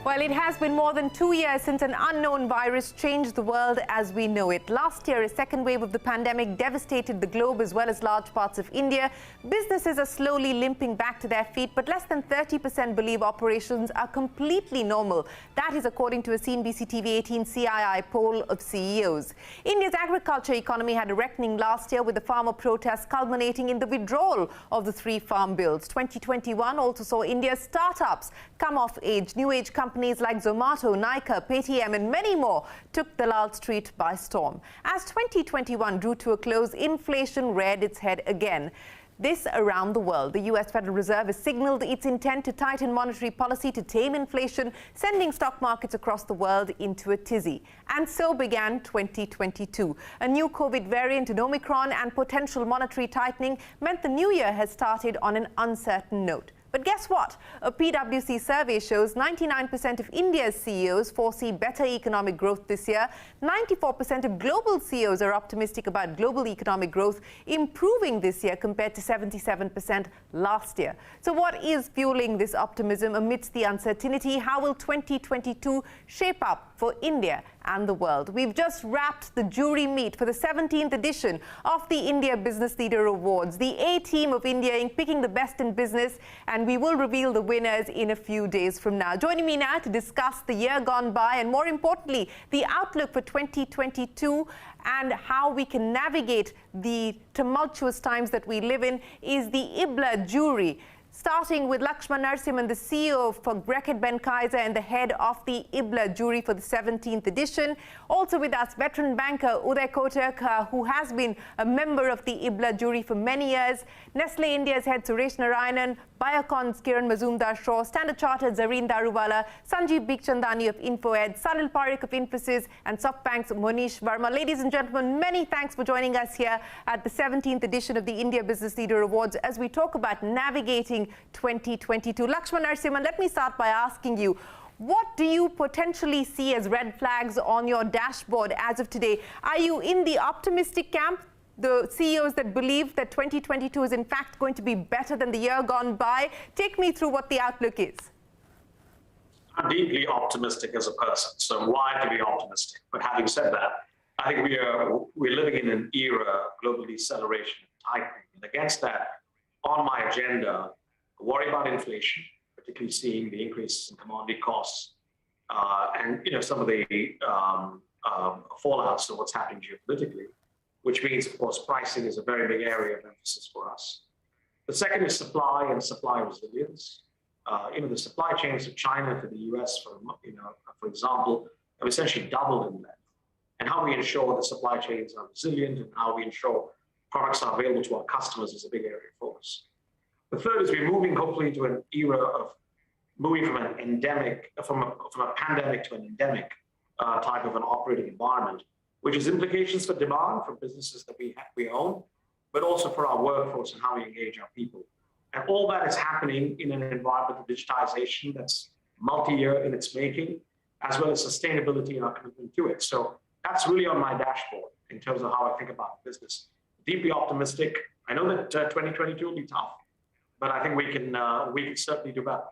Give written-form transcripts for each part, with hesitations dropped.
Well, it has been more than 2 years since an unknown virus changed the world as we know it. Last year, a second wave of the pandemic devastated the globe as well as large parts of India. Businesses are slowly limping back to their feet, but less than 30% believe operations are completely normal. That is according to a CNBC TV18 CII poll of CEOs. India's agriculture economy had a reckoning last year with the farmer protests culminating in the withdrawal of the 3 farm bills. 2021 also saw India's startups come of age. New age companies like Zomato, Nykaa, Paytm and many more took the Lal Street by storm. As 2021 drew to a close, inflation reared its head again. This around the world. The US Federal Reserve has signaled its intent to tighten monetary policy to tame inflation, sending stock markets across the world into a tizzy. And so began 2022. A new COVID variant in Omicron and potential monetary tightening meant the new year has started on an uncertain note. But guess what? A PwC survey shows 99% of India's CEOs foresee better economic growth this year. 94% of global CEOs are optimistic about global economic growth improving this year compared to 77% last year. So what is fueling this optimism amidst the uncertainty? How will 2022 shape up for India and the world? We've just wrapped the jury meet for the 17th edition of the India Business Leader Awards. The A-team of India Inc. picking the best in business, and we will reveal the winners in a few days from now. Joining me now to discuss the year gone by and, more importantly, the outlook for 2022 and how we can navigate the tumultuous times that we live in is the IBLA jury. Starting with Lakshman Narasimhan, the CEO for Reckitt Benckiser and the head of the IBLA jury for the 17th edition. Also with us, veteran banker Uday Kotak, who has been a member of the IBLA jury for many years. Nestle India's head Suresh Narayanan, Biocon's Kiran Mazumdar-Shaw, Standard Chartered Zareen Daruwala, Sanjeev Bikhchandani of InfoEd, Salil Parekh of Infosys, and SoftBank's Monish Verma. Ladies and gentlemen, many thanks for joining us here at the 17th edition of the India Business Leader Awards as we talk about navigating 2022. Lakshman Narasimhan, let me start by asking you, what do you potentially see as red flags on your dashboard as of today? Are you in the optimistic camp, the CEOs that believe that 2022 is in fact going to be better than the year gone by? Take me through what the outlook is. I'm deeply optimistic as a person, so I'm wired to be optimistic. But having said that, I think we're living in an era of global deceleration and tightening. And against that, on my agenda, worry about inflation, particularly seeing the increases in commodity costs, and some of the fallouts of what's happening geopolitically, which means, of course, pricing is a very big area of emphasis for us. The second is supply and supply resilience. The supply chains of China to the US, for example, have essentially doubled in length. And how we ensure the supply chains are resilient and how we ensure products are available to our customers is a big area of focus. The third is we're moving hopefully to an era of moving from an endemic, from a pandemic to an endemic type of an operating environment, which has implications for demand for businesses that we own, but also for our workforce and how we engage our people. And all that is happening in an environment of digitization that's multi-year in its making, as well as sustainability and our commitment to it. So that's really on my dashboard in terms of how I think about business. Deeply optimistic. I know that 2022 will be tough, but I think we can certainly do better.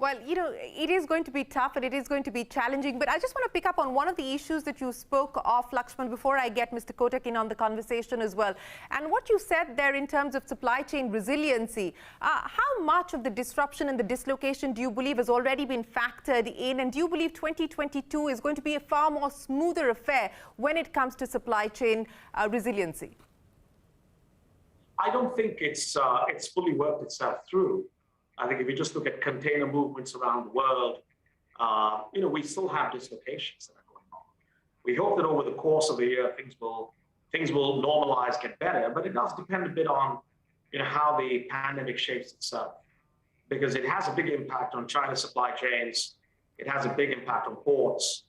Well, it is going to be tough and it is going to be challenging, but I just want to pick up on one of the issues that you spoke of, Lakshman, before I get Mr. Kotak in on the conversation as well. And what you said there in terms of supply chain resiliency, how much of the disruption and the dislocation do you believe has already been factored in? And do you believe 2022 is going to be a far more smoother affair when it comes to supply chain resiliency? I don't think it's fully worked itself through. I think if you just look at container movements around the world, we still have dislocations that are going on. We hope that over the course of the year things will normalize, get better, but it does depend a bit on how the pandemic shapes itself, because it has a big impact on China's supply chains. It has a big impact on ports,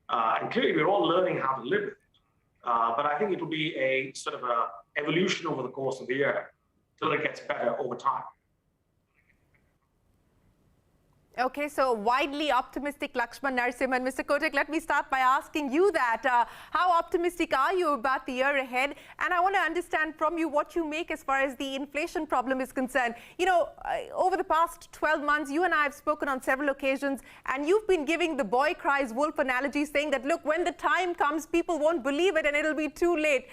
and clearly we're all learning how to live with it. But I think it will be a sort of a evolution over the course of the year till it gets better over time. Okay, so widely optimistic Lakshman Narasimhan. Mr. Kotak, let me start by asking you that. How optimistic are you about the year ahead? And I want to understand from you what you make as far as the inflation problem is concerned. You know, over the past 12 months, you and I have spoken on several occasions, and you've been giving the boy cries wolf analogy, saying that, look, when the time comes, people won't believe it and it'll be too late.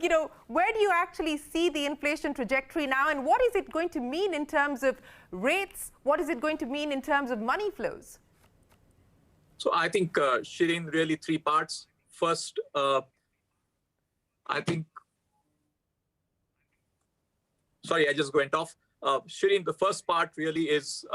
You know, where do you actually see the inflation trajectory now, and what is it going to mean in terms of rates? What is it going to mean in terms of money flows? So I think, Shireen, really three parts. First, I think, sorry, I just went off. Shireen, the first part really is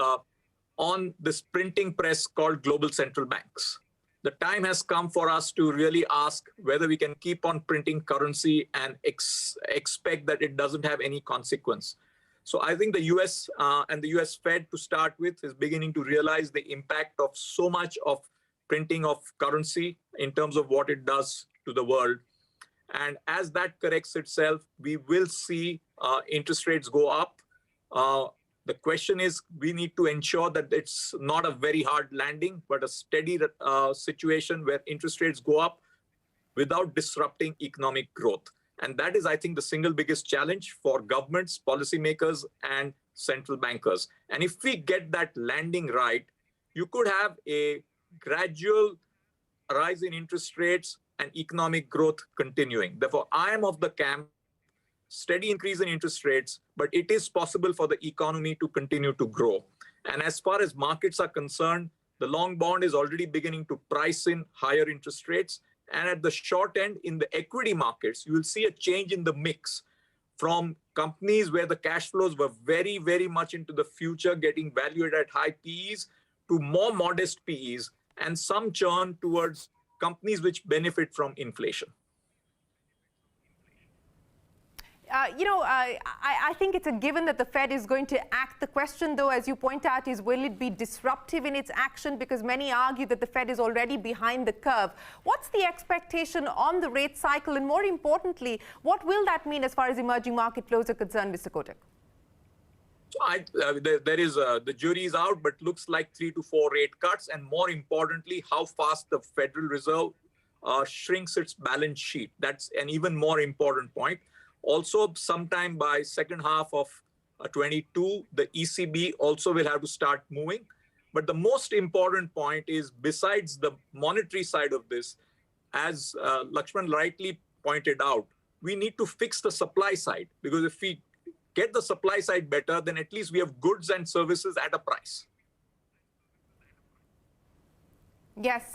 on this printing press called global central banks. The time has come for us to really ask whether we can keep on printing currency and expect that it doesn't have any consequence. So I think the US and the US Fed, to start with, is beginning to realize the impact of so much of printing of currency in terms of what it does to the world. And as that corrects itself, we will see interest rates go up. The question is, we need to ensure that it's not a very hard landing, but a steady situation where interest rates go up without disrupting economic growth. And that is, I think, the single biggest challenge for governments, policymakers, and central bankers. And if we get that landing right, you could have a gradual rise in interest rates and economic growth continuing. Therefore, I am of the camp, steady increase in interest rates, but it is possible for the economy to continue to grow. And as far as markets are concerned, the long bond is already beginning to price in higher interest rates. And at the short end, in the equity markets, you will see a change in the mix from companies where the cash flows were very, very much into the future, getting valued at high PEs, to more modest PEs, and some churn towards companies which benefit from inflation. I think it's a given that the Fed is going to act. The question, though, as you point out, is will it be disruptive in its action? Because many argue that the Fed is already behind the curve. What's the expectation on the rate cycle? And more importantly, what will that mean as far as emerging market flows are concerned, Mr. Kotak? So the jury is out, but looks like 3 to 4 rate cuts. And more importantly, how fast the Federal Reserve shrinks its balance sheet. That's an even more important point. Also, sometime by second half of 22, the ECB also will have to start moving. But the most important point is, besides the monetary side of this, as Lakshman rightly pointed out, we need to fix the supply side. Because if we get the supply side better, then at least we have goods and services at a price. Yes,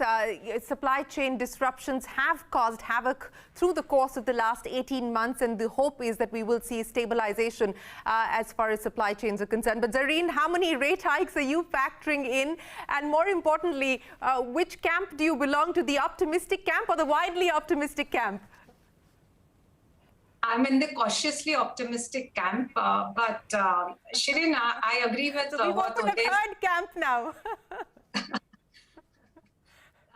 supply chain disruptions have caused havoc through the course of the last 18 months, and the hope is that we will see stabilization as far as supply chains are concerned. But Zareen, how many rate hikes are you factoring in? And more importantly, which camp do you belong to, the optimistic camp or the widely optimistic camp? I'm in the cautiously optimistic camp, but Shireen, I agree with what opened a third camp now.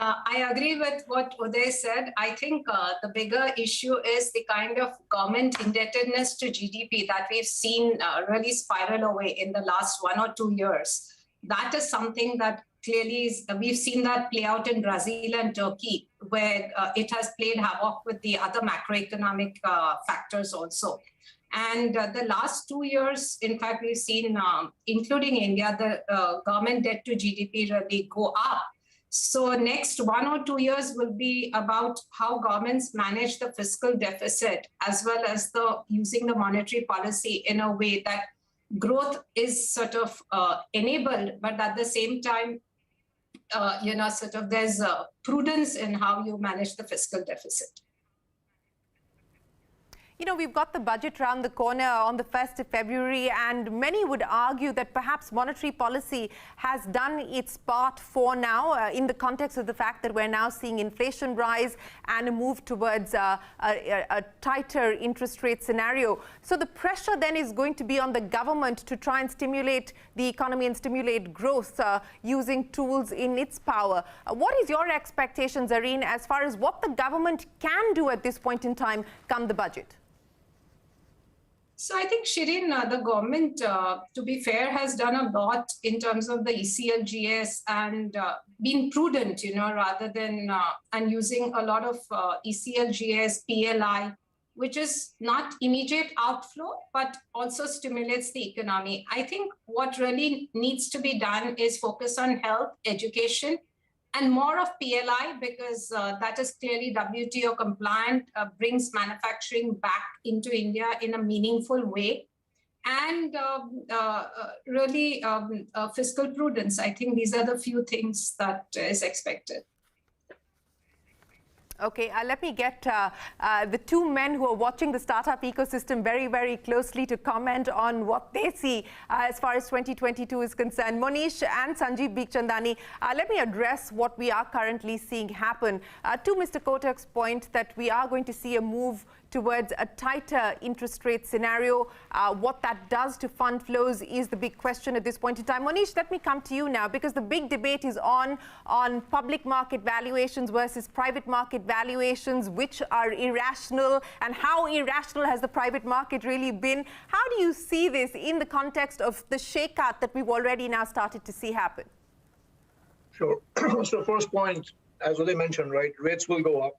I agree with what Uday said. I think the bigger issue is the kind of government indebtedness to GDP that we've seen really spiral away in the last 1 or 2 years. That is something that clearly is, we've seen that play out in Brazil and Turkey, where it has played havoc with the other macroeconomic factors also. And the last 2 years, in fact, we've seen, including India, the government debt to GDP really go up. So next 1 or 2 years will be about how governments manage the fiscal deficit, as well as using the monetary policy in a way that growth is sort of enabled, but at the same time, there's prudence in how you manage the fiscal deficit. You know, we've got the budget around the corner on the 1st of February, and many would argue that perhaps monetary policy has done its part for now in the context of the fact that we're now seeing inflation rise and a move towards a tighter interest rate scenario. So the pressure then is going to be on the government to try and stimulate the economy and stimulate growth using tools in its power. What is your expectation, Zareen, as far as what the government can do at this point in time come the budget? So I think, Shirin, the government, to be fair, has done a lot in terms of the ECLGS and been prudent, rather than and using a lot of ECLGS, PLI, which is not immediate outflow, but also stimulates the economy. I think what really needs to be done is focus on health, education, and more of PLI, because that is clearly WTO compliant, brings manufacturing back into India in a meaningful way, and really fiscal prudence. I think these are the few things that is expected. Okay, let me get the two men who are watching the startup ecosystem very, very closely to comment on what they see as far as 2022 is concerned. Monish and Sanjeev Bikhchandani, let me address what we are currently seeing happen. To Mr. Kotak's point that we are going to see a move towards a tighter interest rate scenario. What that does to fund flows is the big question at this point in time. Monish, let me come to you now, because the big debate is on public market valuations versus private market valuations, which are irrational, and how irrational has the private market really been? How do you see this in the context of the shakeout that we've already now started to see happen? Sure. So first point, as Uday mentioned, right, rates will go up.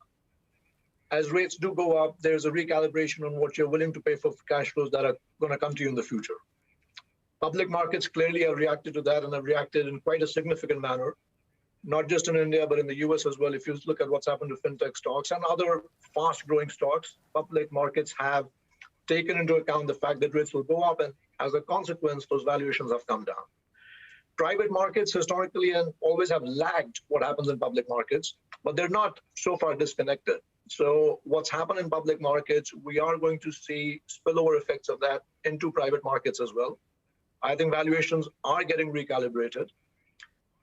As rates do go up, there's a recalibration on what you're willing to pay for cash flows that are going to come to you in the future. Public markets clearly have reacted to that and have reacted in quite a significant manner, not just in India, but in the US as well. If you look at what's happened to fintech stocks and other fast-growing stocks, public markets have taken into account the fact that rates will go up, and as a consequence, those valuations have come down. Private markets historically and always have lagged what happens in public markets, but they're not so far disconnected. So what's happened in public markets, we are going to see spillover effects of that into private markets as well. I think valuations are getting recalibrated.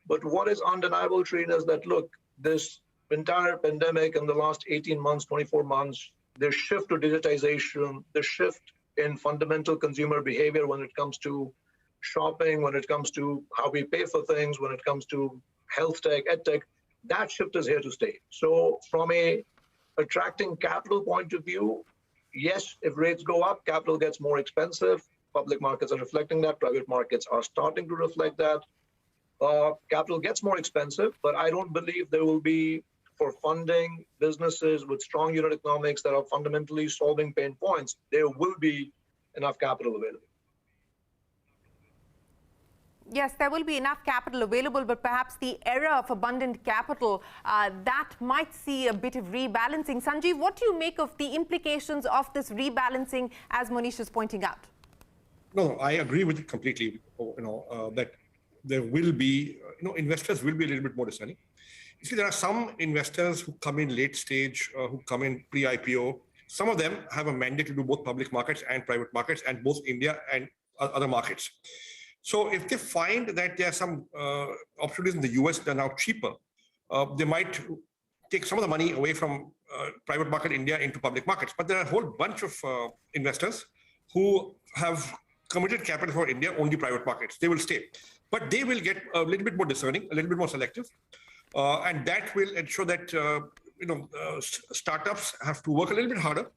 But what is undeniable, Trina, is that, look, this entire pandemic in the last 18 months, 24 months, the shift to digitization, the shift in fundamental consumer behavior when it comes to shopping, when it comes to how we pay for things, when it comes to health tech, ed tech, that shift is here to stay. So from a attracting capital point of view, yes, if rates go up, capital gets more expensive. Public markets are reflecting that. Private markets are starting to reflect that. Capital gets more expensive, but I don't believe there will be, for funding businesses with strong unit economics that are fundamentally solving pain points, there will be enough capital available. Yes, there will be enough capital available, but perhaps the era of abundant capital, that might see a bit of rebalancing. Sanjeev, what do you make of the implications of this rebalancing, as Monish is pointing out? No, I agree with it completely, that there will be, investors will be a little bit more discerning. You see, there are some investors who come in late stage, who come in pre-IPO. Some of them have a mandate to do both public markets and private markets, and both India and other markets. So if they find that there are some opportunities in the US that are now cheaper, they might take some of the money away from private market India into public markets. But there are a whole bunch of investors who have committed capital for India, only private markets. They will stay. But they will get a little bit more discerning, a little bit more selective. And that will ensure that startups have to work a little bit harder,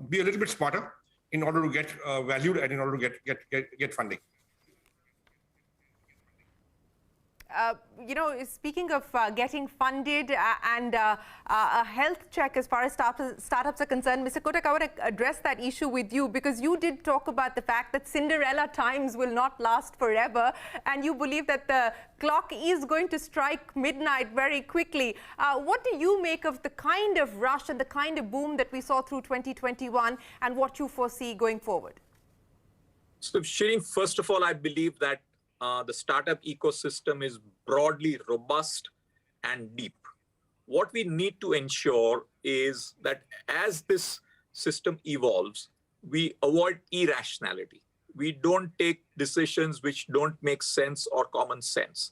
be a little bit smarter in order to get valued and in order to get funding. Speaking of getting funded and a health check as far as startups are concerned, Mr. Kotak, I want to address that issue with you, because you did talk about the fact that Cinderella times will not last forever, and you believe that the clock is going to strike midnight very quickly. What do you make of the kind of rush and the kind of boom that we saw through 2021, and what you foresee going forward? So, Shirin, first of all, I believe that the startup ecosystem is broadly robust and deep. What we need to ensure is that as this system evolves, we avoid irrationality. We don't take decisions which don't make sense or common sense.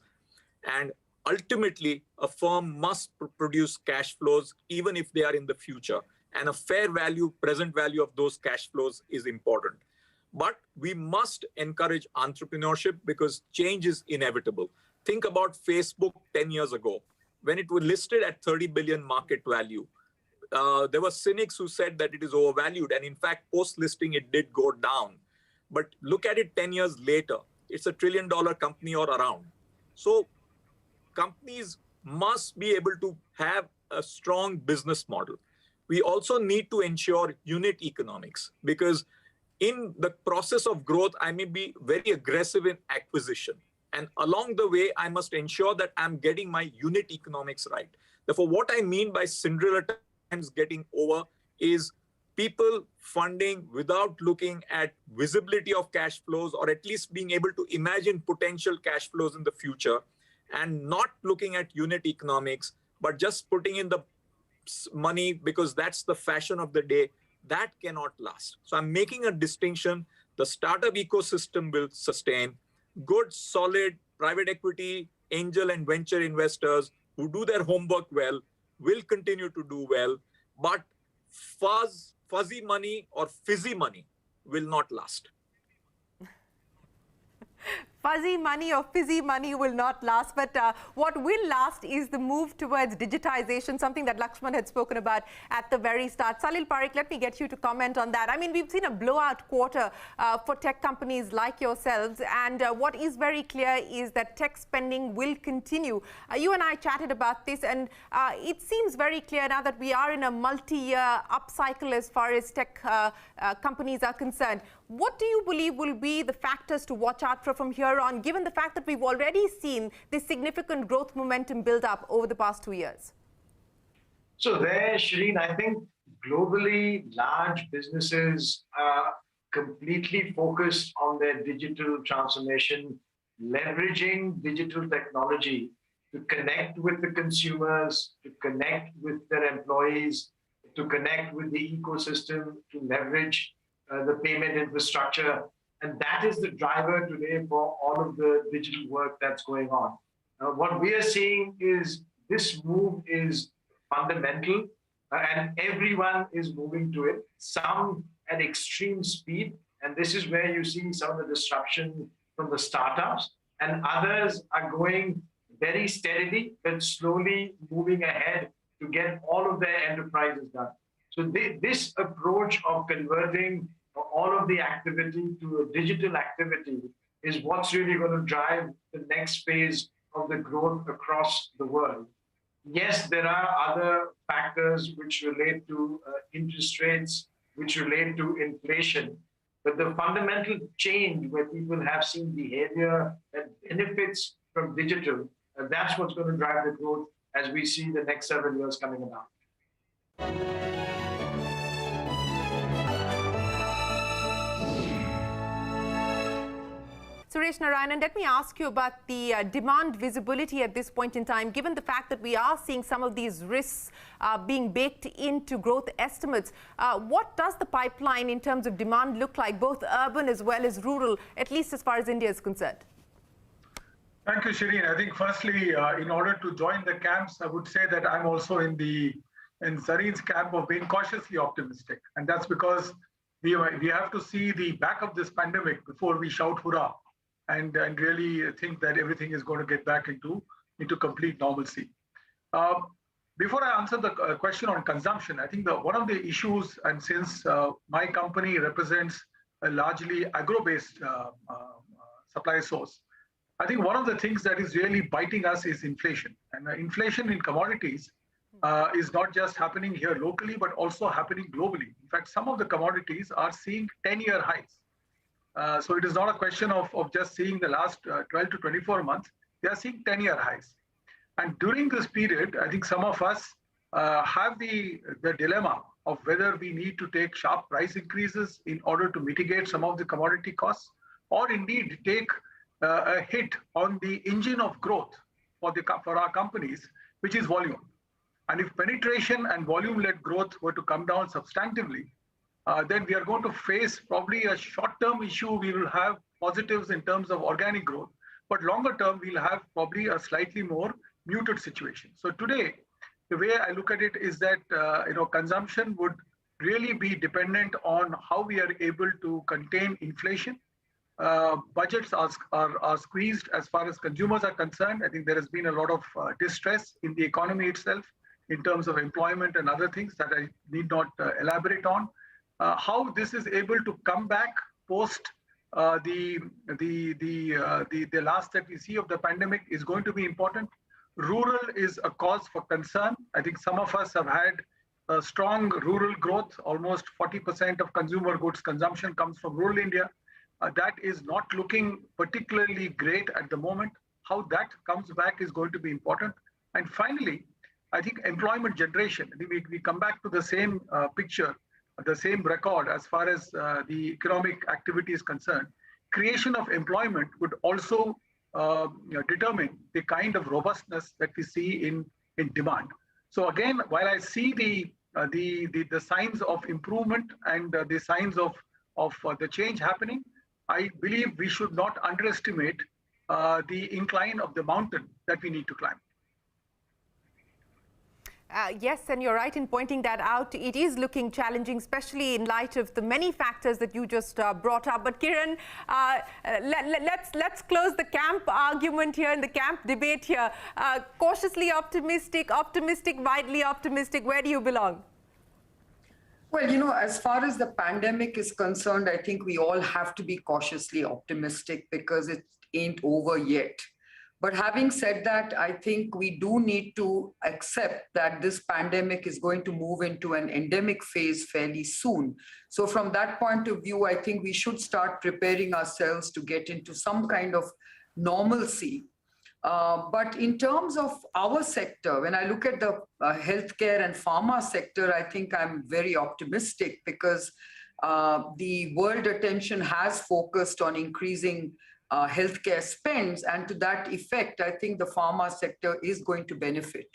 And ultimately, a firm must produce cash flows even if they are in the future. And a fair value, present value of those cash flows is important. But we must encourage entrepreneurship because change is inevitable. Think about Facebook 10 years ago. When it was listed at 30 billion market value, there were cynics who said that it is overvalued. And in fact, post-listing, it did go down. But look at it 10 years later. It's $1 trillion company or around. So companies must be able to have a strong business model. We also need to ensure unit economics, because in the process of growth, I may be very aggressive in acquisition. And along the way, I must ensure that I'm getting my unit economics right. Therefore, what I mean by Cinderella times getting over is people funding without looking at visibility of cash flows, or at least being able to imagine potential cash flows in the future, and not looking at unit economics, but just putting in the money because that's the fashion of the day. That cannot last. So I'm making a distinction. The startup ecosystem will sustain. Good, solid private equity, angel and venture investors who do their homework well will continue to do well, but fuzzy money or fizzy money will not last. Fuzzy money or fizzy money will not last, but what will last is the move towards digitization, something that Lakshman had spoken about at the very start. Salil Parekh, let me get you to comment on that. I mean, we've seen a blowout quarter for tech companies like yourselves, and what is very clear is that tech spending will continue. You and I chatted about this, and it seems very clear now that we are in a multi-year upcycle as far as tech companies are concerned. What do you believe will be the factors to watch out for from here on, given the fact that we've already seen this significant growth momentum build up over the past 2 years? So there, Shireen, I think globally, large businesses are completely focused on their digital transformation, leveraging digital technology to connect with the consumers, to connect with their employees, to connect with the ecosystem, to leverage the payment infrastructure. And that is the driver today for all of the digital work that's going on. What we are seeing is this move is fundamental, and everyone is moving to it, some at extreme speed. And this is where you see some of the disruption from the startups, and others are going very steadily, but slowly moving ahead to get all of their enterprises done. So this approach of converting all of the activity to a digital activity is what's really going to drive the next phase of the growth across the world. Yes, there are other factors which relate to interest rates, which relate to inflation, but the fundamental change where people have seen behavior that benefits from digital, that's what's going to drive the growth as we see the next several years coming about. Suresh Narayanan, let me ask you about the demand visibility at this point in time, given the fact that we are seeing some of these risks being baked into growth estimates. What does the pipeline in terms of demand look like, both urban as well as rural, at least as far as India is concerned? Thank you, Shireen. I think firstly, in order to join the camps, I would say that I'm also in Zareen's camp of being cautiously optimistic. And that's because we have to see the back of this pandemic before we shout hurrah and really think that everything is going to get back into complete normalcy. Before I answer the question on consumption, I think one of the issues, and since my company represents a largely agro-based supply source, I think one of the things that is really biting us is inflation. And inflation in commodities is not just happening here locally, but also happening globally. In fact, some of the commodities are seeing 10-year highs. So it is not a question of just seeing the last 12 to 24 months. They are seeing 10-year highs. And during this period, I think some of us have the dilemma of whether we need to take sharp price increases in order to mitigate some of the commodity costs, or indeed take a hit on the engine of growth for our companies, which is volume. And if penetration and volume-led growth were to come down substantively, then we are going to face probably a short-term issue. We will have positives in terms of organic growth, but longer term, we'll have probably a slightly more muted situation. So today, the way I look at it is that consumption would really be dependent on how we are able to contain inflation. Budgets are squeezed as far as consumers are concerned. I think there has been a lot of distress in the economy itself. in terms of employment and other things that I need not elaborate on. How this is able to come back post the last that we see of the pandemic is going to be important. Rural is a cause for concern. I think some of us have had a strong rural growth. Almost 40% of consumer goods consumption comes from rural India. That is not looking particularly great at the moment. How that comes back is going to be important. And finally, I think employment generation. I think we come back to the same picture, the same record as far as the economic activity is concerned. Creation of employment would also determine the kind of robustness that we see in demand. So again, while I see the signs of improvement and the signs of the change happening, I believe we should not underestimate the incline of the mountain that we need to climb. Yes, and you're right in pointing that out. It is looking challenging, especially in light of the many factors that you just brought up. But Kiran, let's close the camp argument here and the camp debate here. Cautiously optimistic, optimistic, widely optimistic. Where do you belong? Well, as far as the pandemic is concerned, I think we all have to be cautiously optimistic because it ain't over yet. But having said that, I think we do need to accept that this pandemic is going to move into an endemic phase fairly soon. So from that point of view, I think we should start preparing ourselves to get into some kind of normalcy. But in terms of our sector, when I look at the healthcare and pharma sector, I think I'm very optimistic because the world attention has focused on increasing healthcare spends, and to that effect, I think the pharma sector is going to benefit.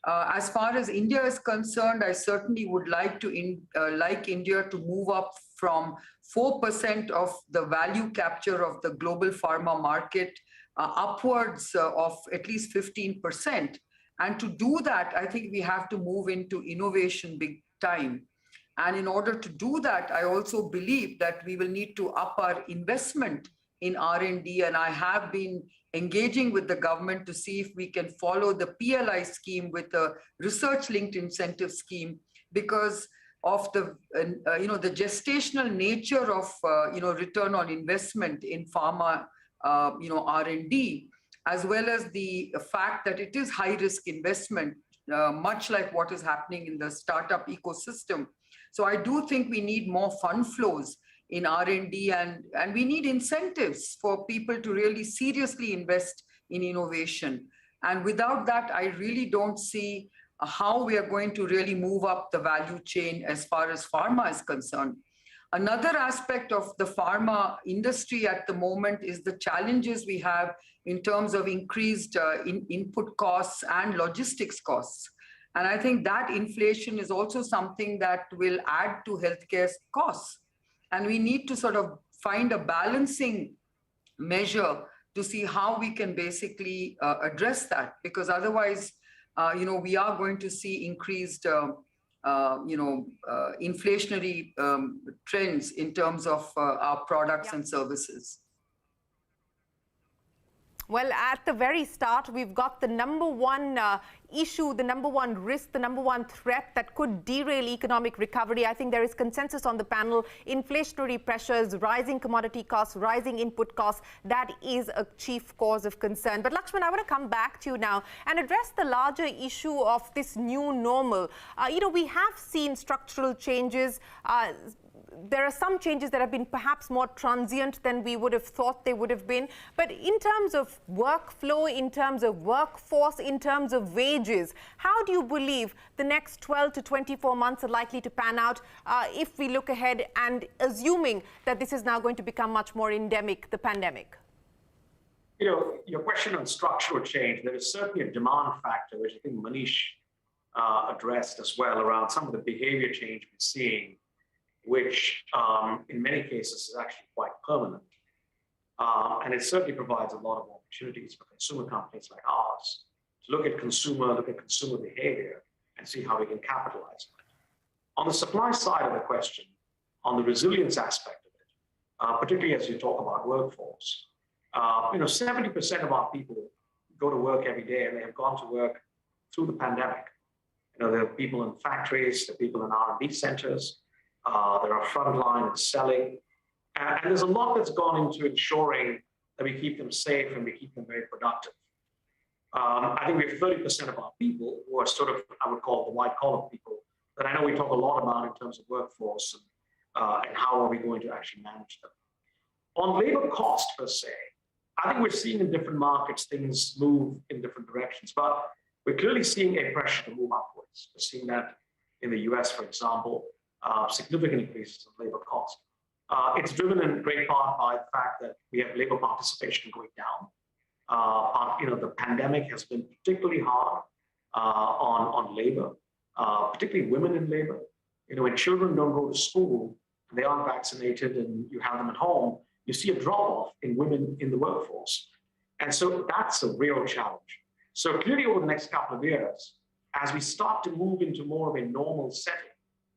As far as India is concerned, I certainly would like India to move up from 4% of the value capture of the global pharma market upwards of at least 15%. And to do that, I think we have to move into innovation big time. And in order to do that, I also believe that we will need to up our investment in R&D, and I have been engaging with the government to see if we can follow the PLI scheme with a research-linked incentive scheme because of the gestational nature of return on investment in pharma R&D, as well as the fact that it is high-risk investment, much like what is happening in the startup ecosystem. So I do think we need more fund flows in R&D, and we need incentives for people to really seriously invest in innovation. And without that, I really don't see how we are going to really move up the value chain as far as pharma is concerned. Another aspect of the pharma industry at the moment is the challenges we have in terms of increased input costs and logistics costs. And I think that inflation is also something that will add to healthcare costs. And we need to sort of find a balancing measure to see how we can basically address that, because otherwise, we are going to see increased, inflationary trends in terms of our products and services. Well, at the very start, we've got the number one issue, the number one risk, the number one threat that could derail economic recovery. I think there is consensus on the panel. Inflationary pressures, rising commodity costs, rising input costs, that is a chief cause of concern. But Lakshman, I want to come back to you now and address the larger issue of this new normal. We have seen structural changes. There are some changes that have been perhaps more transient than we would have thought they would have been. But in terms of workflow, in terms of workforce, in terms of wages, how do you believe the next 12 to 24 months are likely to pan out if we look ahead and assuming that this is now going to become much more endemic, the pandemic? Your question on structural change, there is certainly a demand factor, which I think Manish addressed as well, around some of the behavior change we're seeing, which in many cases is actually quite permanent. And it certainly provides a lot of opportunities for consumer companies like ours to look at consumer behavior and see how we can capitalize on it. On the supply side of the question, on the resilience aspect of it, particularly as you talk about workforce, 70% of our people go to work every day, and they have gone to work through the pandemic. There are people in factories, there are people in R&D centers, there are frontline and selling. And there's a lot that's gone into ensuring that we keep them safe and we keep them very productive. I think we have 30% of our people who are sort of, I would call the white collar people, that I know we talk a lot about in terms of workforce and how are we going to actually manage them. On labor cost per se, I think we're seeing in different markets things move in different directions, but we're clearly seeing a pressure to move upwards. We're seeing that in the US, for example, significant increases in labor cost. It's driven in great part by the fact that we have labor participation going down. The pandemic has been particularly hard on labor, particularly women in labor. When children don't go to school and they aren't vaccinated and you have them at home, you see a drop-off in women in the workforce. And so that's a real challenge. So clearly over the next couple of years, as we start to move into more of a normal setting,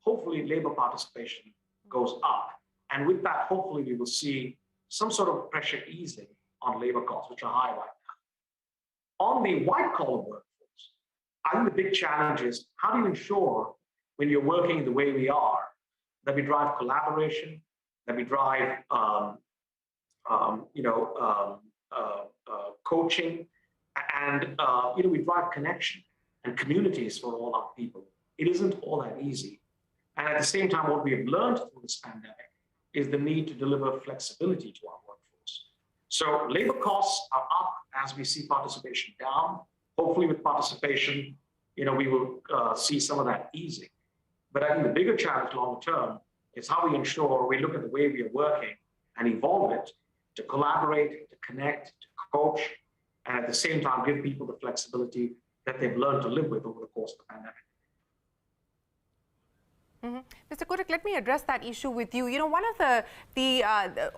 hopefully labor participation goes up. And with that, hopefully we will see some sort of pressure easing on labor costs, which are high right now. On the white-collar workforce, I think the big challenge is how do you ensure when you're working the way we are, that we drive collaboration, that we drive coaching, and we drive connection and communities for all our people. It isn't all that easy. And at the same time, what we have learned through this pandemic is the need to deliver flexibility to our workforce. So labor costs are up as we see participation down. Hopefully with participation, we will see some of that easing. But I think the bigger challenge long term is how we ensure we look at the way we are working and evolve it to collaborate, to connect, to coach, and at the same time give people the flexibility that they've learned to live with over the course of the pandemic. Mr. Kotak, let me address that issue with you. One of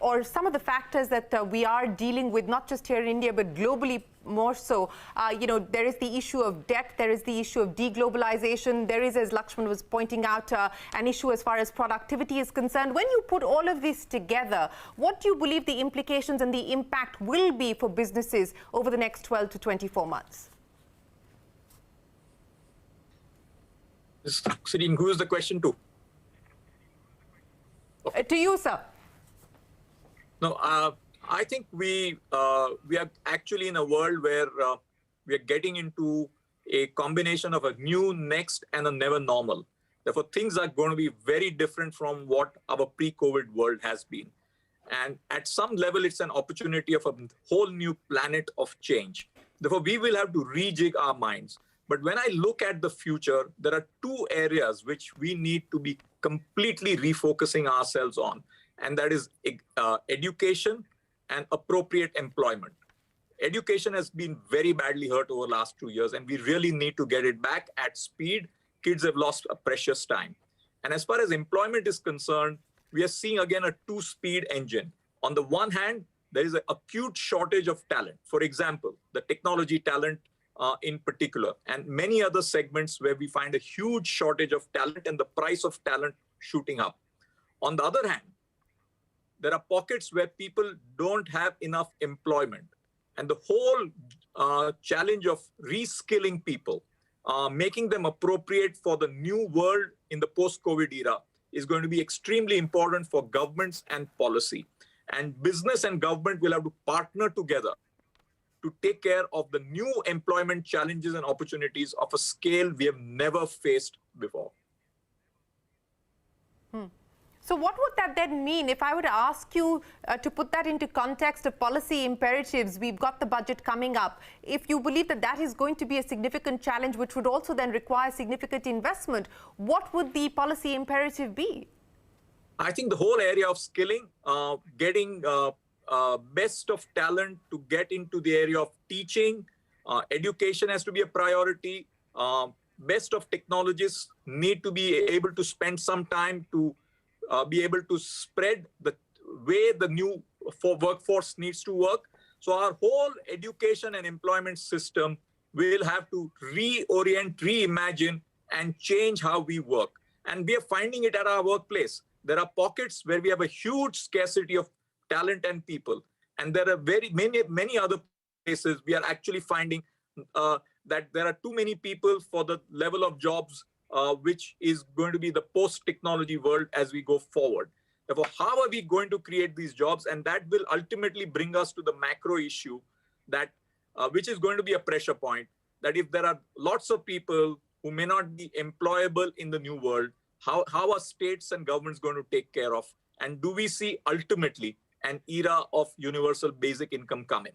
or some of the factors that we are dealing with, not just here in India, but globally more so, there is the issue of debt, there is the issue of deglobalization, there is, as Lakshman was pointing out, an issue as far as productivity is concerned. When you put all of this together, what do you believe the implications and the impact will be for businesses over the next 12 to 24 months? Sireen, who is the question to? To you, sir. No, I think we are actually in a world where we are getting into a combination of a new next and a never normal. Therefore, things are going to be very different from what our pre-COVID world has been. And at some level, it's an opportunity of a whole new planet of change. Therefore, we will have to rejig our minds. But when I look at the future, there are two areas which we need to be completely refocusing ourselves on, and that is education and appropriate employment. Education has been very badly hurt over the last 2 years, and we really need to get it back at speed. Kids have lost a precious time. And as far as employment is concerned, we are seeing again a two-speed engine. On the one hand, there is an acute shortage of talent. For example, the technology talent in particular, and many other segments where we find a huge shortage of talent and the price of talent shooting up. On the other hand, there are pockets where people don't have enough employment. And the whole challenge of reskilling people, making them appropriate for the new world in the post-COVID era is going to be extremely important for governments and policy. And business and government will have to partner together to take care of the new employment challenges and opportunities of a scale we have never faced before. So what would that then mean? If I were to ask you to put that into context of policy imperatives, we've got the budget coming up. If you believe that that is going to be a significant challenge, which would also then require significant investment, what would the policy imperative be? I think the whole area of skilling, getting best of talent to get into the area of teaching, education has to be a priority. Best of technologists need to be able to spend some time to be able to spread the way the new workforce needs to work. So our whole education and employment system will have to reorient, reimagine, and change how we work. And we are finding it at our workplace. There are pockets where we have a huge scarcity of talent and people. And there are many other places we are actually finding that there are too many people for the level of jobs which is going to be the post-technology world as we go forward. Therefore, how are we going to create these jobs? And that will ultimately bring us to the macro issue that which is going to be a pressure point, that if there are lots of people who may not be employable in the new world, how are states and governments going to take care of? And do we see ultimately an era of universal basic income coming?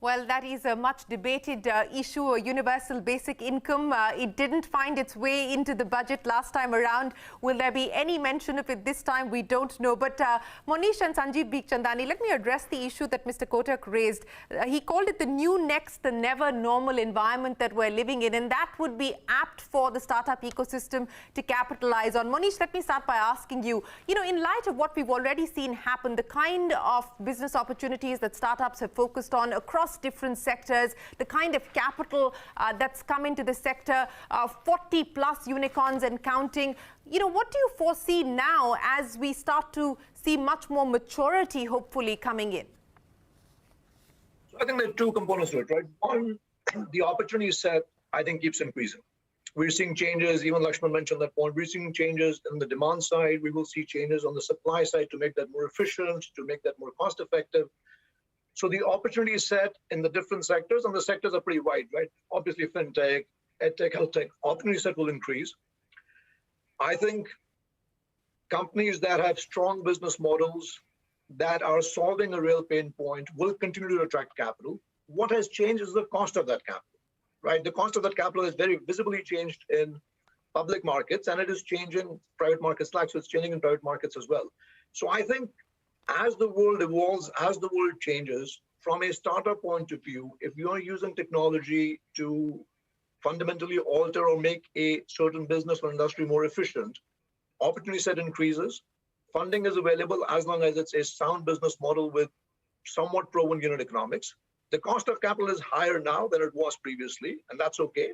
Well, that is a much debated issue, a universal basic income. It didn't find its way into the budget last time around. Will there be any mention of it this time? We don't know. But Monish and Sanjeev Bikhchandani, let me address the issue that Mr. Kotak raised. He called it the new next, the never normal environment that we're living in. And that would be apt for the startup ecosystem to capitalize on. Monish, let me start by asking you, in light of what we've already seen happen, the kind of business opportunities that startups have focused on across different sectors, the kind of capital that's come into the sector, 40 plus unicorns and counting. What do you foresee now as we start to see much more maturity, hopefully, coming in? So I think there are two components to it, right? One, the opportunity set, I think, keeps increasing. We're seeing changes, even Lakshman mentioned that point, we're seeing changes in the demand side. We will see changes on the supply side to make that more efficient, to make that more cost effective. So the opportunity set in the different sectors, and the sectors are pretty wide, right? Obviously, fintech, edtech, health tech, opportunity set will increase. I think companies that have strong business models that are solving a real pain point will continue to attract capital. What has changed is the cost of that capital, right? The cost of that capital is very visibly changed in public markets, and it is changing private markets like, so it's changing in private markets as well. So I think as the world evolves, as the world changes, from a startup point of view, if you are using technology to fundamentally alter or make a certain business or industry more efficient, opportunity set increases, funding is available as long as it's a sound business model with somewhat proven unit economics. The cost of capital is higher now than it was previously, and that's okay.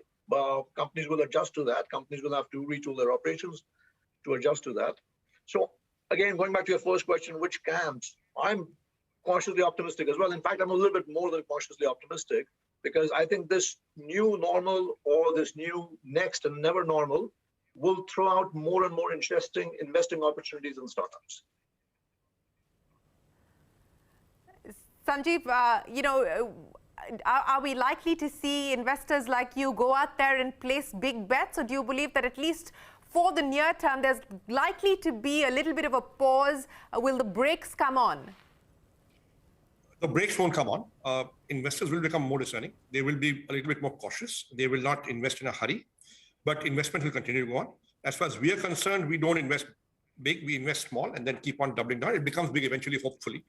Companies will adjust to that. Companies will have to retool their operations to adjust to that. So again, going back to your first question, which camps? I'm cautiously optimistic as well. In fact, I'm a little bit more than cautiously optimistic, because I think this new normal or this new next and never normal will throw out more and more interesting investing opportunities in startups. Sanjeev, are we likely to see investors like you go out there and place big bets, or do you believe that at least for the near term, there's likely to be a little bit of a pause? Will the brakes come on? The brakes won't come on. Investors will become more discerning. They will be a little bit more cautious. They will not invest in a hurry, but investment will continue to go on. As far as we are concerned, we don't invest big, we invest small and then keep on doubling down. It becomes big eventually, hopefully.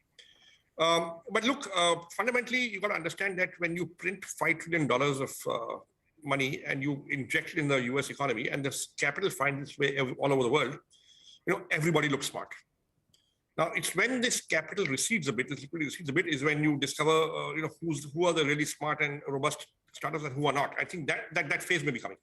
But look, fundamentally, you've got to understand that when you print $5 trillion of money and you inject it in the US economy, and this capital finds its way all over the world, everybody looks smart. Now, it's when this capital recedes a bit, this liquidity recedes a bit, is when you discover, who are the really smart and robust startups and who are not. I think that phase may be coming.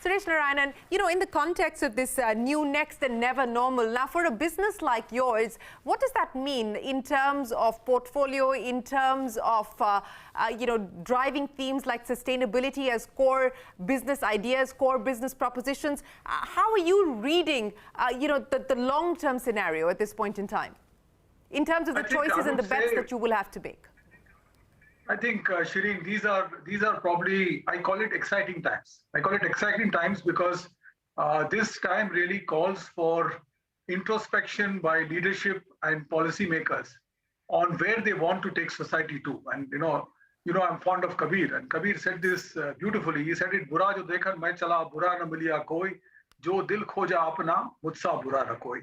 Suresh Narayanan, in the context of this new next and never normal, now for a business like yours, what does that mean in terms of portfolio, in terms of, driving themes like sustainability as core business ideas, core business propositions? How are you reading, the long-term scenario at this point in time, in terms of the choices and the bets that you will have to make? I think, Shireen, these are probably, I call it exciting times. I call it exciting times because this time really calls for introspection by leadership and policymakers on where they want to take society to. And I'm fond of Kabir, and Kabir said this beautifully. He said it, "Bura jo dekhan main chala, bura na miliya koi, jo dil khoja apna, mujhsa bura na koi."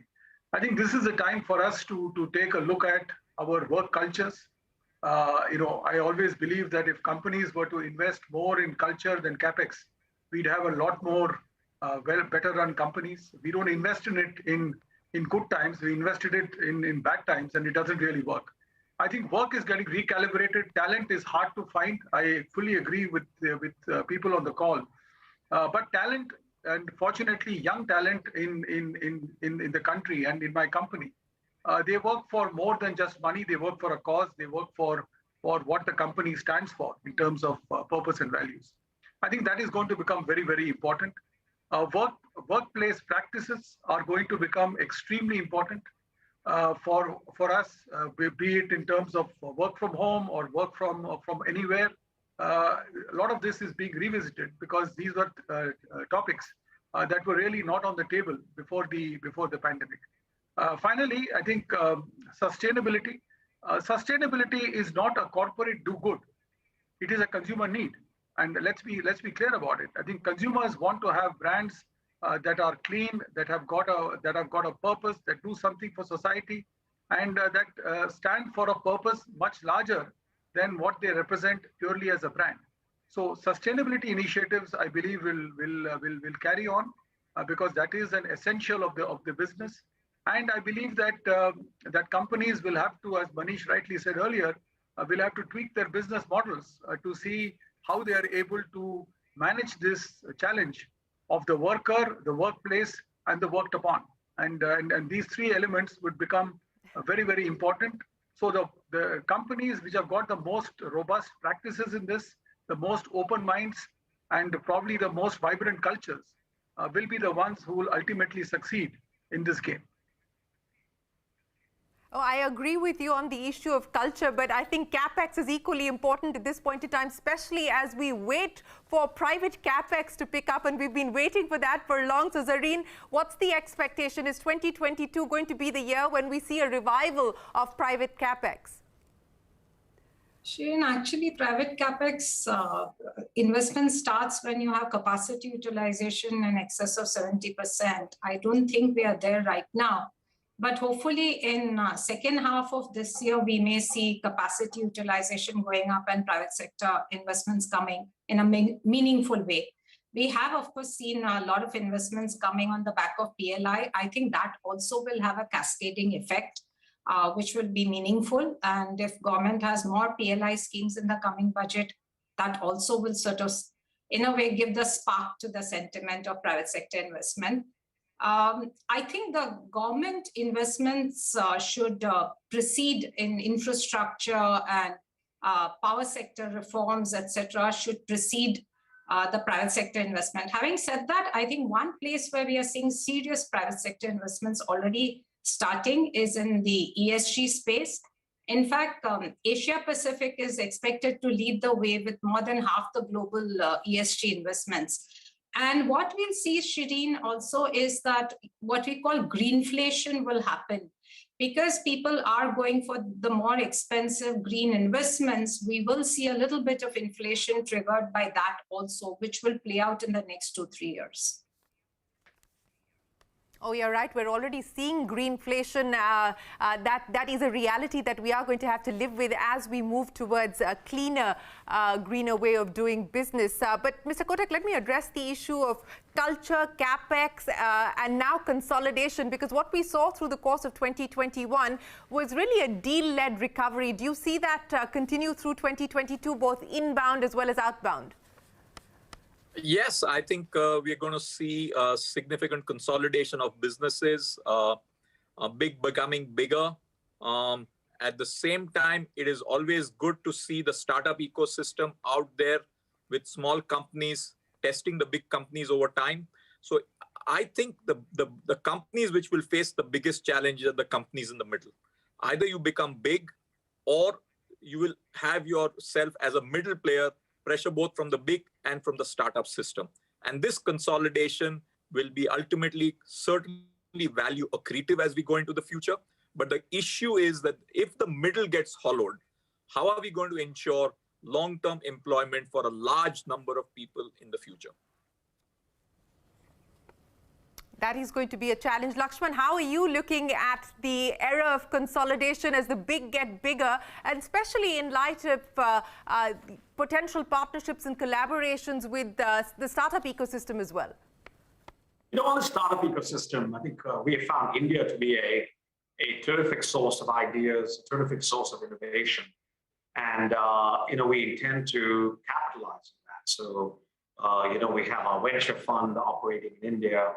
I think this is the time for us to take a look at our work cultures. I always believe that if companies were to invest more in culture than capex, we'd have a lot more better run companies. We don't invest in it in good times. We invested it in bad times, and it doesn't really work. I think work is getting recalibrated. Talent is hard to find. I fully agree with people on the call. But talent and fortunately young talent in the country and in my company. They work for more than just money. They work for a cause. They work for what the company stands for in terms of purpose and values. I think that is going to become very, very important. Workplace practices are going to become extremely important for us, be it in terms of work from home or work from anywhere. A lot of this is being revisited because these were topics that were really not on the table before the pandemic. Finally, I think sustainability. Sustainability is not a corporate do-good; it is a consumer need. And let's be clear about it. I think consumers want to have brands that are clean, that have got a purpose, that do something for society, and that stand for a purpose much larger than what they represent purely as a brand. So sustainability initiatives, I believe, will carry on because that is an essential of the business. And I believe that that companies will have to, as Manish rightly said earlier, will have to tweak their business models to see how they are able to manage this challenge of the worker, the workplace, and the worked upon. And these three elements would become very, very important. So the companies which have got the most robust practices in this, the most open minds, and probably the most vibrant cultures will be the ones who will ultimately succeed in this game. Oh, I agree with you on the issue of culture, but I think CapEx is equally important at this point in time, especially as we wait for private CapEx to pick up, and we've been waiting for that for long. So, Zareen, what's the expectation? Is 2022 going to be the year when we see a revival of private CapEx? Shane, actually, private capex investment starts when you have capacity utilization in excess of 70%. I don't think we are there right now. But hopefully in second half of this year, we may see capacity utilization going up and private sector investments coming in a meaningful way. We have, of course, seen a lot of investments coming on the back of PLI. I think that also will have a cascading effect, which will be meaningful. And if government has more PLI schemes in the coming budget, that also will sort of, in a way, give the spark to the sentiment of private sector investment. I think the government investments should proceed in infrastructure and power sector reforms, etc., should precede the private sector investment. Having said that, I think one place where we are seeing serious private sector investments already starting is in the ESG space. In fact, Asia Pacific is expected to lead the way with more than half the global ESG investments. And what we'll see, Shireen, also is that what we call greenflation will happen. Because people are going for the more expensive green investments, we will see a little bit of inflation triggered by that also, which will play out in the next 2-3 years. Oh, you're right. We're already seeing greenflation. That is a reality that we are going to have to live with as we move towards a cleaner, greener way of doing business. But Mr. Kotak, let me address the issue of culture, capex, and now consolidation, because what we saw through the course of 2021 was really a deal-led recovery. Do you see that continue through 2022, both inbound as well as outbound? Yes, I think we're going to see a significant consolidation of businesses, big becoming bigger. At the same time, it is always good to see the startup ecosystem out there with small companies testing the big companies over time. So I think the companies which will face the biggest challenge are the companies in the middle. Either you become big or you will have yourself as a middle player, pressure both from the big and from the startup system. And this consolidation will be ultimately certainly value accretive as we go into the future. But the issue is that if the middle gets hollowed, how are we going to ensure long-term employment for a large number of people in the future? That is going to be a challenge. Lakshman, how are you looking at the era of consolidation as the big get bigger, and especially in light of potential partnerships and collaborations with the startup ecosystem as well? You know, on the startup ecosystem, I think we have found India to be a terrific source of ideas, a terrific source of innovation. And, we intend to capitalize on that. So We have our venture fund operating in India.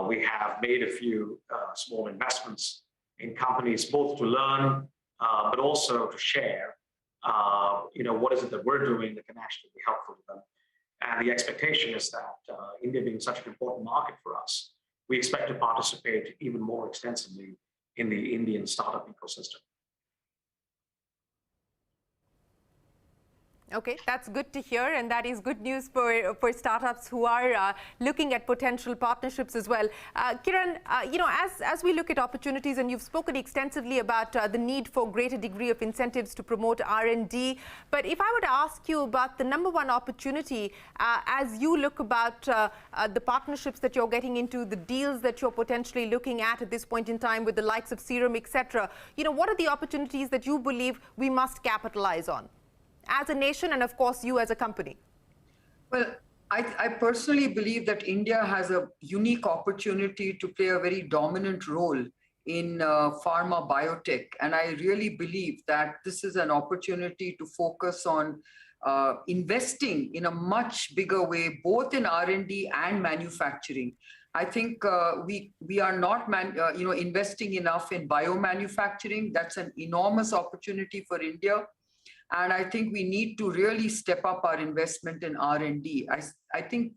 We have made a few small investments in companies, both to learn, but also to share, what is it that we're doing that can actually be helpful to them. And the expectation is that India being such an important market for us, we expect to participate even more extensively in the Indian startup ecosystem. Okay, that's good to hear, and that is good news for startups who are looking at potential partnerships as well. Kiran, as we look at opportunities, and you've spoken extensively about the need for greater degree of incentives to promote R&D, but if I were to ask you about the number one opportunity as you look about the partnerships that you're getting into, the deals that you're potentially looking at this point in time with the likes of Serum, etc., what are the opportunities that you believe we must capitalize on as a nation and, of course, you as a company? Well, I personally believe that India has a unique opportunity to play a very dominant role in pharma biotech. And I really believe that this is an opportunity to focus on investing in a much bigger way, both in R&D and manufacturing. I think we are not investing enough in biomanufacturing. That's an enormous opportunity for India. And I think we need to really step up our investment in R&D. I think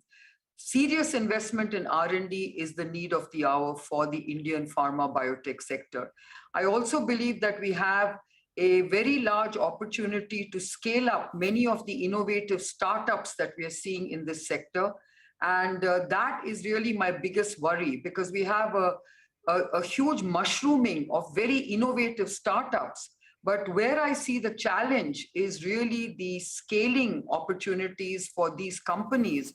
serious investment in R&D is the need of the hour for the Indian pharma biotech sector. I also believe that we have a very large opportunity to scale up many of the innovative startups that we are seeing in this sector. And that is really my biggest worry, because we have a huge mushrooming of very innovative startups. But where I see the challenge is really the scaling opportunities for these companies,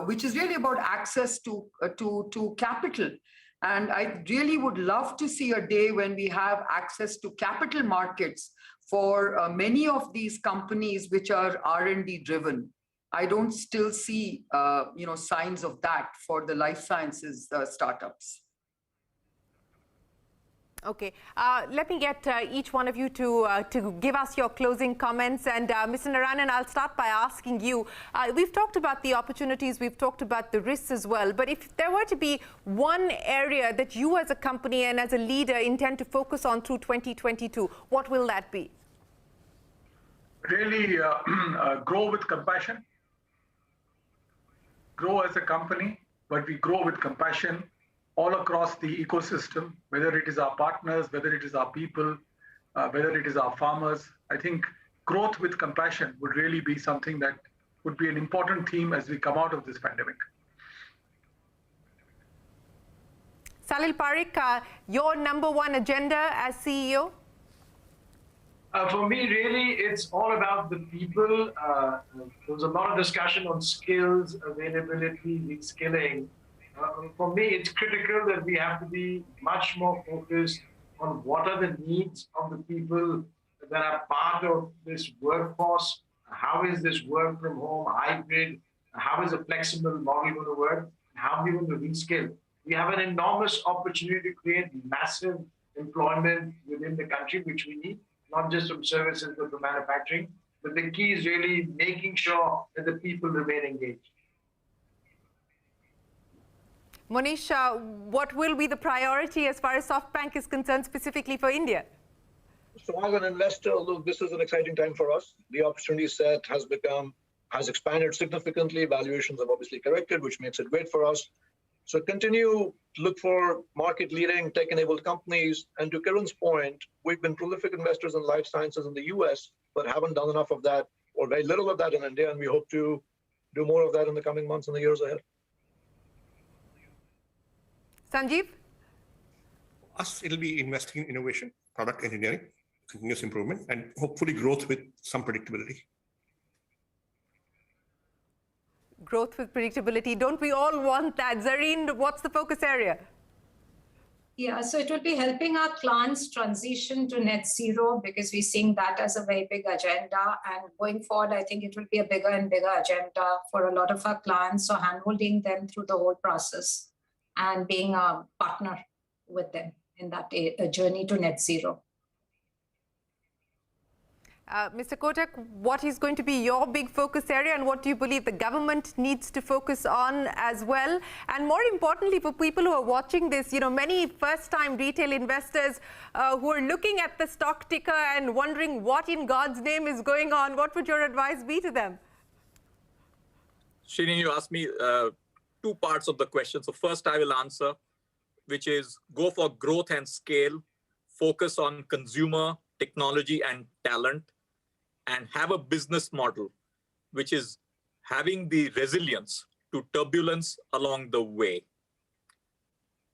which is really about access to capital. And I really would love to see a day when we have access to capital markets for many of these companies which are R&D driven. I don't still see signs of that for the life sciences startups. Okay, let me get each one of you to give us your closing comments. And Mr. Narayanan, I'll start by asking you. We've talked about the opportunities, we've talked about the risks as well. But if there were to be one area that you as a company and as a leader intend to focus on through 2022, what will that be? Really grow with compassion. Grow as a company, but we grow with compassion all across the ecosystem, whether it is our partners, whether it is our people, whether it is our farmers. I think growth with compassion would really be something that would be an important theme as we come out of this pandemic. Salil Parekh, your number one agenda as CEO? For me, really, it's all about the people. There was a lot of discussion on skills, availability, reskilling. For me, it's critical that we have to be much more focused on what are the needs of the people that are part of this workforce. How is this work from home, hybrid? How is a flexible model going to work? How are we going to reskill? We have an enormous opportunity to create massive employment within the country, which we need, not just from services, but from manufacturing. But the key is really making sure that the people remain engaged. Monish, what will be the priority as far as SoftBank is concerned, specifically for India? So as an investor, look, this is an exciting time for us. The opportunity set has expanded significantly. Valuations have obviously corrected, which makes it great for us. So continue to look for market-leading tech-enabled companies. And to Kiran's point, we've been prolific investors in life sciences in the US, but haven't done enough of that, or very little of that in India, and we hope to do more of that in the coming months and the years ahead. Sanjeev? Us, it'll be investing in innovation, product engineering, continuous improvement, and hopefully growth with some predictability. Growth with predictability. Don't we all want that? Zareen, what's the focus area? Yeah, so it will be helping our clients transition to net zero, because we're seeing that as a very big agenda. And going forward, I think it will be a bigger and bigger agenda for a lot of our clients. So handholding them through the whole process and being a partner with them in that journey to net zero. Mr. Kotak, what is going to be your big focus area, and what do you believe the government needs to focus on as well? And more importantly, for people who are watching this, many first-time retail investors who are looking at the stock ticker and wondering what in God's name is going on, what would your advice be to them? Shireen, you asked me two parts of the question. So first I will answer, which is go for growth and scale, focus on consumer, technology and talent, and have a business model which is having the resilience to turbulence along the way.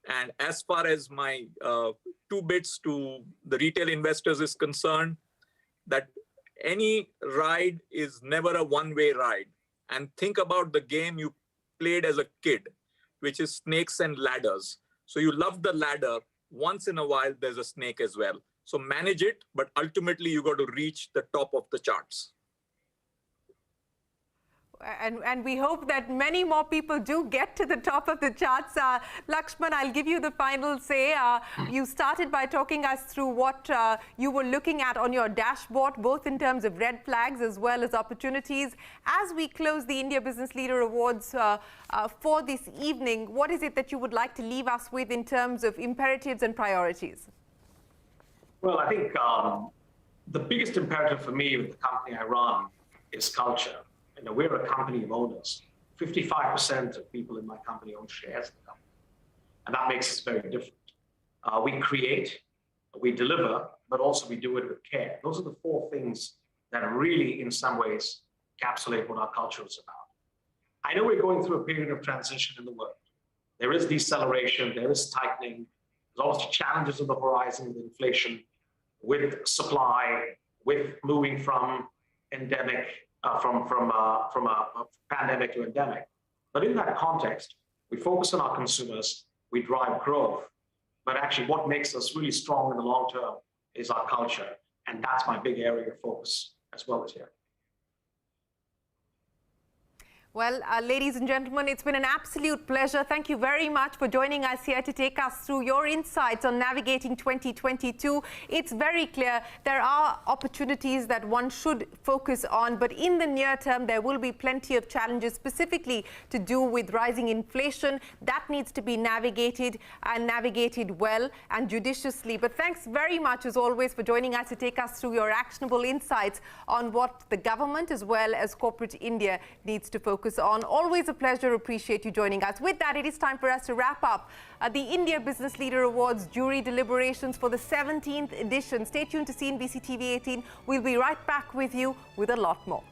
And as far as my two bits to the retail investors is concerned, that any ride is never a one-way ride. And think about the game you played as a kid, which is snakes and ladders. So you love the ladder. Once in a while, there's a snake as well. So manage it, but ultimately you got to reach the top of the charts. And we hope that many more people do get to the top of the charts. Lakshman, I'll give you the final say. You started by talking us through what you were looking at on your dashboard, both in terms of red flags as well as opportunities. As we close the India Business Leader Awards for this evening, what is it that you would like to leave us with in terms of imperatives and priorities? Well, I think the biggest imperative for me with the company I run is culture. We're a company of owners. 55% of people in my company own shares in the company. And that makes us very different. We create, we deliver, but also we do it with care. Those are the four things that really, in some ways, encapsulate what our culture is about. I know we're going through a period of transition in the world. There is deceleration, there is tightening. There's obviously challenges on the horizon with inflation, with supply, with moving from endemic, from a pandemic to endemic. But in that context, we focus on our consumers, we drive growth, but actually what makes us really strong in the long term is our culture. And that's my big area of focus as well as here. Well, ladies and gentlemen, it's been an absolute pleasure. Thank you very much for joining us here to take us through your insights on navigating 2022. It's very clear there are opportunities that one should focus on, but in the near term, there will be plenty of challenges specifically to do with rising inflation. That needs to be navigated and navigated well and judiciously. But thanks very much, as always, for joining us to take us through your actionable insights on what the government as well as corporate India needs to focus on. Always a pleasure. Appreciate you joining us. With that, it is time for us to wrap up the India Business Leader Awards jury deliberations for the 17th edition. Stay tuned to CNBC TV18. We'll be right back with you with a lot more.